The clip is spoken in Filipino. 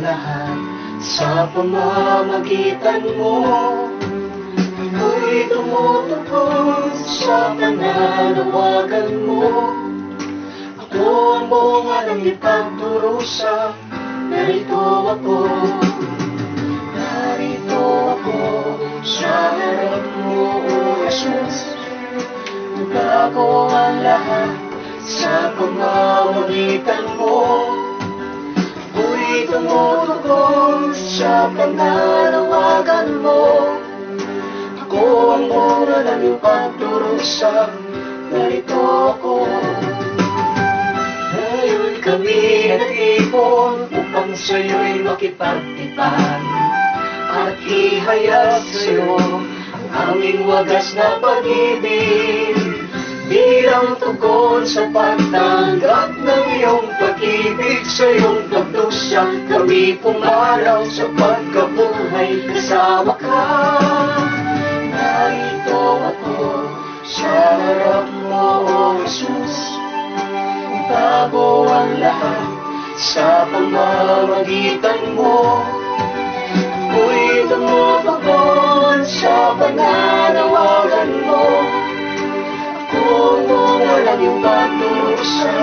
lahat sa pamamagitan mo. Ako'y tumutugon sa pananawagan mo. Ako ang bunga ng ipagdurusa. Narito ako, narito ako sa harap mo, O Jesus. Nagbago ang lahat sa pamamagitan mo. Ako'y tumutugon sa pananawagan mo. Ako ang bunga ng iyong pagdurusa. Narito ako. Ngayon kami nag-ipon upang sa'yo'y makipagtipan at ihayag sa'yo ang aming wagas na pag-ibig. Bilang tugon sa pagtanggap ng iyong pag-ibig, sa iyong pagdusya kami pumaraw sa pagkabuhay kasama ka. Narito ako sa harap mo, O Jesus. Bago ang lahat sa pamamagitan mo. Ako'y tumutugon sa pananawagan mo. Ako ang bunga ng iyong pagdurusa.